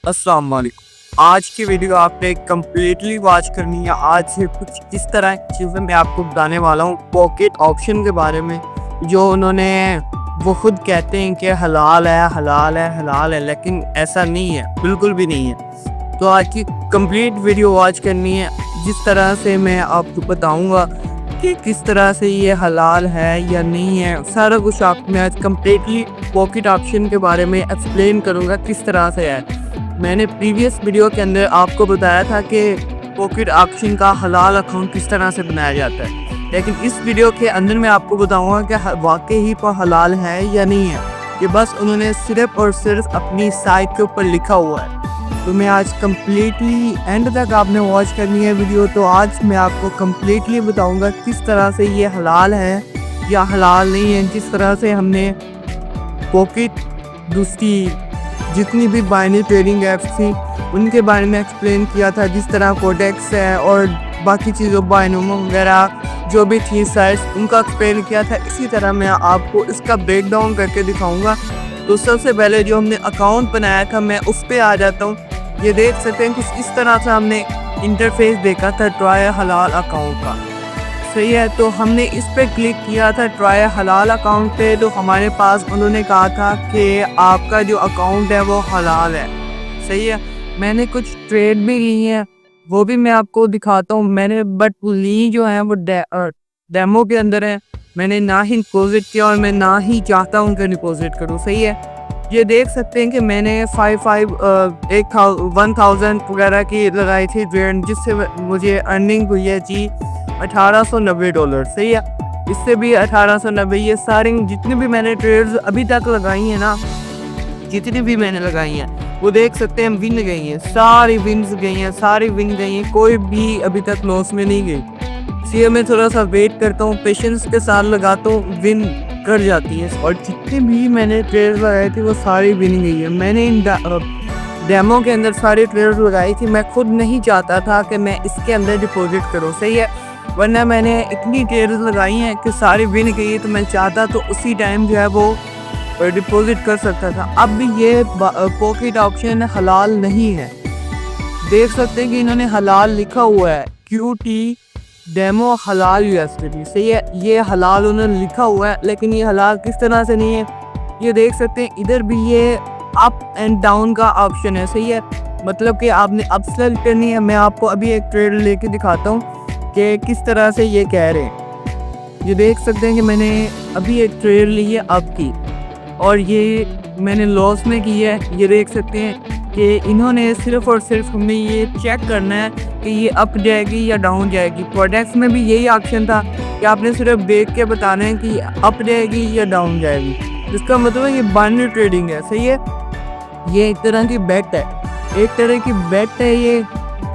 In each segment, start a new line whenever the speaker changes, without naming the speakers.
السلام علیکم۔ آج کی ویڈیو آپ نے کمپلیٹلی واچ کرنی ہے۔ آج سے کچھ اس طرح کی چیزیں میں آپ کو بتانے والا ہوں پاکٹ آپشن کے بارے میں، جو انہوں نے وہ خود کہتے ہیں کہ حلال ہے حلال ہے حلال ہے، لیکن ایسا نہیں ہے، بالکل بھی نہیں ہے۔ تو آج کی کمپلیٹ ویڈیو واچ کرنی ہے، جس طرح سے میں آپ کو بتاؤں گا کہ کس طرح سے یہ حلال ہے یا نہیں ہے، سارا کچھ آپ میں آج کمپلیٹلی پاکٹ آپشن کے بارے میں ایکسپلین کروں گا کس طرح سے ہے۔ میں نے پریویس ویڈیو کے اندر آپ کو بتایا تھا کہ پاکٹ آپشن کا حلال اکاؤنٹ کس طرح سے بنایا جاتا ہے، لیکن اس ویڈیو کے اندر میں آپ کو بتاؤں گا کہ واقعی حلال ہے یا نہیں ہے، کہ بس انہوں نے صرف اور صرف اپنی سائٹ کے اوپر لکھا ہوا ہے۔ تو میں آج کمپلیٹلی اینڈ تک آپ نے واچ کرنی ہے ویڈیو، تو آج میں آپ کو کمپلیٹلی بتاؤں گا کس طرح سے یہ حلال ہے یا حلال نہیں ہے، جس طرح سے ہم نے پاکٹ دوسری جتنی بھی بائنری ٹریڈنگ ایپس تھیں ان کے بارے میں ایکسپلین کیا تھا، جس طرح کوڈیکس ہے اور باقی چیزوں بائنومو وغیرہ جو بھی تھی سائٹس ان کا ایکسپلین کیا تھا، اسی طرح میں آپ کو اس کا بریک ڈاؤن کر کے دکھاؤں گا۔ تو سب سے پہلے جو ہم نے اکاؤنٹ بنایا تھا میں اس پہ آ جاتا ہوں۔ یہ دیکھ سکتے ہیں کچھ اس طرح سے ہم نے انٹرفیس دیکھا تھا ٹرائی حلال اکاؤنٹ کا، صحیح ہے۔ تو ہم نے اس پہ کلک کیا تھا ٹرائی حلال اکاؤنٹ پہ، تو ہمارے پاس انہوں نے کہا تھا کہ آپ کا جو اکاؤنٹ ہے وہ حلال ہے، صحیح ہے۔ میں نے کچھ ٹریڈ بھی لی ہیں، وہ بھی میں آپ کو دکھاتا ہوں۔ میں نے بٹ لی جو ہیں وہ ڈیمو کے اندر ہے، میں نے نہ ہی ڈپوزٹ کیا اور میں نہ ہی چاہتا ہوں کہ ڈپوزٹ کروں، صحیح ہے۔ یہ دیکھ سکتے ہیں کہ میں نے 1000 وغیرہ کی لگائی تھی ٹریڈ، جس سے مجھے ارننگ ہوئی ہے جی $1890، صحیح ہے۔ اس سے بھی 1890، یہ ساری جتنی بھی میں نے ٹریڈز ابھی تک لگائی ہیں نا، جتنی بھی میں نے لگائی ہیں وہ دیکھ سکتے ہیں ون گئی ہیں، ساری ونز گئی ہیں، ساری ون گئی ہیں، کوئی بھی ابھی تک لاس میں نہیں گئی۔ اس لیے میں تھوڑا سا ویٹ کرتا ہوں، پیشنس کے ساتھ لگاتا ہوں، ون کر جاتی ہے۔ اور جتنی بھی میں نے ٹریڈز لگائی تھی وہ ساری ون گئی ہیں۔ میں نے ڈیمو کے اندر ساری ٹریڈز لگائی تھی، میں خود نہیں چاہتا تھا کہ میں اس کے اندر ڈپوزٹ کروں، صحیح ہے، ورنہ میں نے اتنی ٹریڈز لگائی ہیں کہ ساری ون گئی، تو میں چاہتا تو اسی ٹائم جو ہے وہ ڈپوزٹ کر سکتا تھا۔ اب بھی یہ پاکٹ آپشن حلال نہیں ہے، دیکھ سکتے ہیں کہ انہوں نے حلال لکھا ہوا ہے، QT ڈیمو حلال USDT، صحیح ہے، یہ حلال انہوں نے لکھا ہوا ہے، لیکن یہ حلال کس طرح سے نہیں ہے، یہ دیکھ سکتے ہیں ادھر بھی یہ اپ اینڈ ڈاؤن کا آپشن ہے، صحیح ہے، مطلب کہ آپ نے اپ سیل کرنی ہے۔ میں آپ کو ابھی ایک ٹریڈ لے کے دکھاتا ہوں کہ کس طرح سے یہ کہہ رہے ہیں۔ یہ دیکھ سکتے ہیں کہ میں نے ابھی ایک ٹریڈ لی ہے اپ کی، اور یہ میں نے لاس میں کی ہے۔ یہ دیکھ سکتے ہیں کہ انہوں نے صرف اور صرف ہمیں یہ چیک کرنا ہے کہ یہ اپ جائے گی یا ڈاؤن جائے گی۔ پروڈکٹس میں بھی یہی آپشن تھا کہ آپ نے صرف دیکھ کے بتانا ہے کہ یہ اپ جائے گی یا ڈاؤن جائے گی، جس کا مطلب ہے یہ بائنری ٹریڈنگ ہے، صحیح ہے۔ یہ ایک طرح کی بیٹ ہے، ایک طرح کی بیٹ ہے، یہ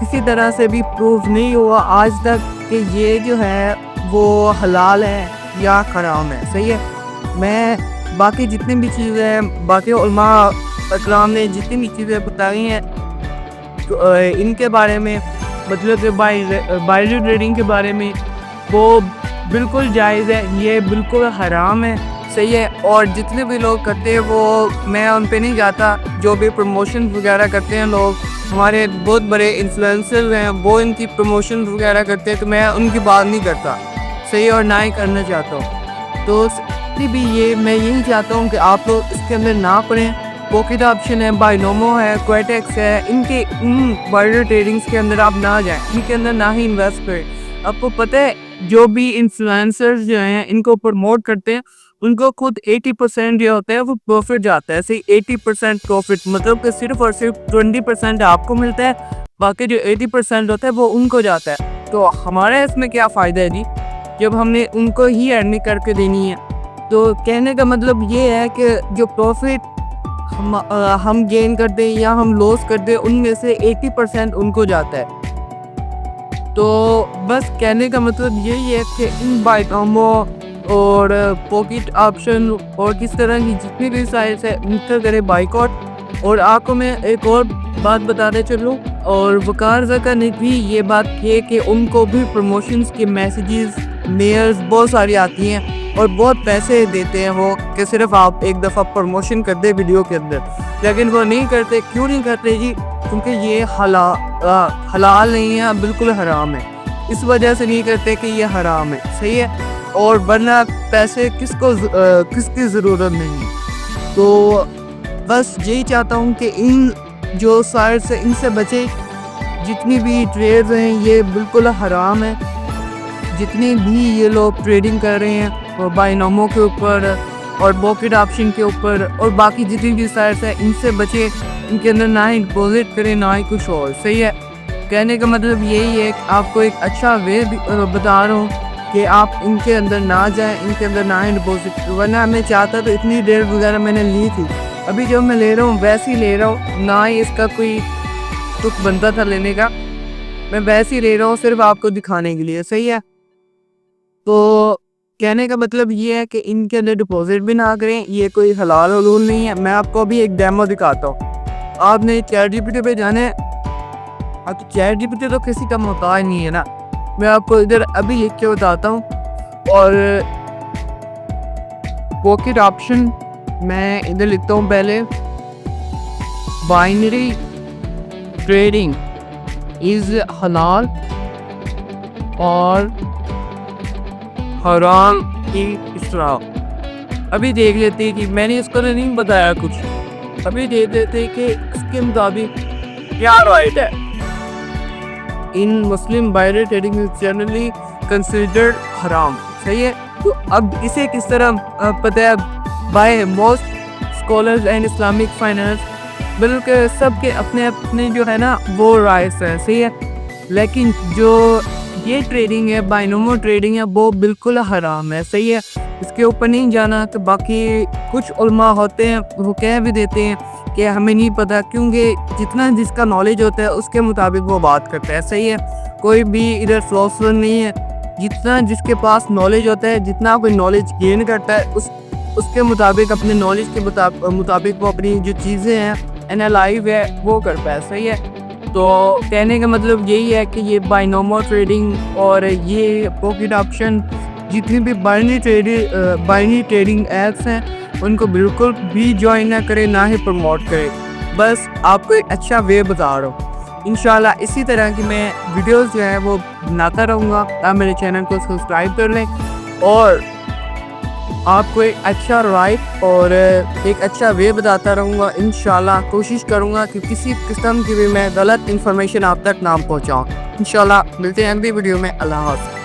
کسی طرح سے بھی پروف نہیں ہوا آج تک کہ یہ جو ہے وہ حلال ہے یا حرام ہے، صحیح ہے۔ میں باقی جتنی بھی چیزیں ہیں، باقی علماء اکرام نے جتنی بھی چیزیں بتائی ہیں ان کے بارے میں، مطلب کہ بائنری ٹریڈنگ کے بارے میں، وہ بالکل جائز ہے، یہ بالکل حرام ہے، صحیح ہے۔ اور جتنے بھی لوگ کرتے ہیں وہ میں ان پہ نہیں جاتا، جو بھی پروموشن وغیرہ کرتے ہیں لوگ، ہمارے بہت بڑے انفلوئنسر ہیں، وہ ان کی پروموشن وغیرہ کرتے ہیں، تو میں ان کی بات نہیں کرتا، صحیح، اور نہ ہی کرنا چاہتا ہوں۔ تو بھی یہ میں یہی چاہتا ہوں کہ آپ لوگ اس کے اندر نہ پڑیں۔ پاکٹ آپشن ہے، بائنومو ہے، کویٹیکس ہے، ان بائنری ٹریڈنگز کے اندر آپ نہ جائیں، ان کے اندر نہ ہی انویسٹ کریں۔ آپ کو پتہ ہے جو بھی انفلوئنسرز جو ہیں ان کو پروموٹ کرتے ہیں، ان کو خود 80% جو ہوتا ہے وہ پروفٹ جاتا ہے، صحیح، 80% پروفٹ، مطلب کہ صرف اور صرف 20% آپ کو ملتا ہے، باقی جو 80% ہوتا ہے وہ ان کو جاتا ہے۔ تو ہمارا اس میں کیا فائدہ ہے جی، جب ہم نے ان کو ہی ارننگ کر کے دینی ہے۔ تو کہنے کا مطلب یہ ہے کہ جو پروفٹ ہم گین کرتے ہیں یا ہم لوس کرتے ہیں، ان میں سے 80% ان کو جاتا ہے۔ تو بس کہنے کا مطلب یہی ہے کہ ان بائنومو اور پاکٹ آپشن اور کس طرح کی جتنی بھی سائٹس ہے ان کا کرے بائیکاٹ۔ اور آپ کو میں ایک اور بات بتاتے چلوں، اور وقار زکا نے بھی یہ بات کی کہ ان کو بھی پروموشنز کے میسیجز میلز بہت ساری آتی ہیں، اور بہت پیسے دیتے ہیں وہ کہ صرف آپ ایک دفعہ پروموشن کر دیں ویڈیو کے اندر، لیکن وہ نہیں کرتے. کیوں نہیں کرتے جی؟ کیونکہ یہ حلال نہیں ہے، بالکل حرام ہے. اس وجہ سے نہیں کرتے کہ یہ حرام ہے. صحیح ہے. اور ورنہ پیسے کس کی ضرورت نہیں. تو بس یہی چاہتا ہوں کہ ان جو سائٹ سے ان سے بچے. جتنی بھی ٹریڈز ہیں یہ بالکل حرام ہے. جتنی بھی یہ لوگ ٹریڈنگ کر رہے ہیں اور بائنومو کے اوپر اور بوکٹ آپشن کے اوپر اور باقی جتنی بھی سائٹس ہیں ان سے بچے. ان کے اندر نہ ہی ڈپوزٹ کریں نہ ہی کچھ اور. صحیح ہے. کہنے کا مطلب یہی ہے کہ آپ کو ایک اچھا وے بتا رہا ہوں کہ آپ ان کے اندر نہ جائیں، ان کے اندر نہ ہی ڈپوزٹ. ورنہ میں چاہتا تو اتنی ڈیٹ وغیرہ میں نے لی تھی. ابھی جو میں لے رہا ہوں ویسے ہی لے رہا ہوں، نہ ہی اس کا کوئی تک بنتا تھا لینے کا. میں ویسے ہی لے رہا ہوں صرف آپ کو دکھانے کے لیے. صحیح ہے. تو کہنے کا مطلب یہ ہے کہ ان کے اندر ڈپوزٹ بھی نہ کریں. یہ کوئی حلال علول نہیں ہے. میں آپ کو بھی ایک ڈیمو دکھاتا ہوں. آپ نے چیٹ جی پی ٹی پہ جانا ہے. اب چیٹ جی پی ٹی تو کسی کا محتاج نہیں ہے نا. میں آپ کو ادھر ابھی لکھ کے بتاتا ہوں. اور پاکٹ آپشن میں ادھر لکھتا ہوں پہلے. بائنری ٹریڈنگ از حلال اور حرام کی اصطلاح. ابھی دیکھ لیتے ہیں کہ میں نے اس کو نہیں بتایا کچھ. ابھی دیکھ لیتے کہ اس کے مطابق کیا رائٹ ہے. In Muslim binary trading is generally considered haram. صحیح ہے. تو اب اسے کس طرح پتہ ہے؟ By most scholars and Islamic finance. بلکہ سب کے اپنے اپنے جو ہے نا وہ رائٹس ہیں. صحیح ہے. لیکن جو یہ ٹریڈنگ ہے بائنومو ٹریڈنگ ہے وہ بالکل حرام ہے. صحیح ہے. اس کے اوپر نہیں جانا. تو باقی کچھ علماء ہوتے ہیں وہ کہہ بھی دیتے ہیں کہ ہمیں نہیں پتہ، کیونکہ جتنا جس کا نالج ہوتا ہے اس کے مطابق وہ بات کرتا ہے. صحیح ہے. کوئی بھی ادھر فلاسفر نہیں ہے. جتنا جس کے پاس نالج ہوتا ہے، جتنا کوئی نالج گین کرتا ہے اس کے مطابق اپنے نالج کے مطابق وہ اپنی جو چیزیں ہیں انالائز ہے وہ کرتا ہے. صحیح ہے. تو کہنے کا مطلب یہی ہے کہ یہ بائنومو ٹریڈنگ اور یہ پاکٹ آپشن جتنی بھی بائنری ٹریڈنگ ایپس ہیں ان کو بالکل بھی جوائن نہ کرے، نہ ہی پروموٹ کرے. بس آپ کو ایک اچھا وے بتا رہا ہوں. انشاءاللہ اسی طرح کی میں ویڈیوز جو ہے وہ بناتا رہوں گا. آپ میرے چینل کو سبسکرائب کر لیں اور آپ کو ایک اچھا رائٹ اور ایک اچھا وے بتاتا رہوں گا. انشاءاللہ کوشش کروں گا کہ کسی قسم کی بھی میں غلط انفارمیشن آپ تک نہ پہنچاؤں. انشاءاللہ ملتے ہیں اگلی ویڈیو میں. اللہ حافظ.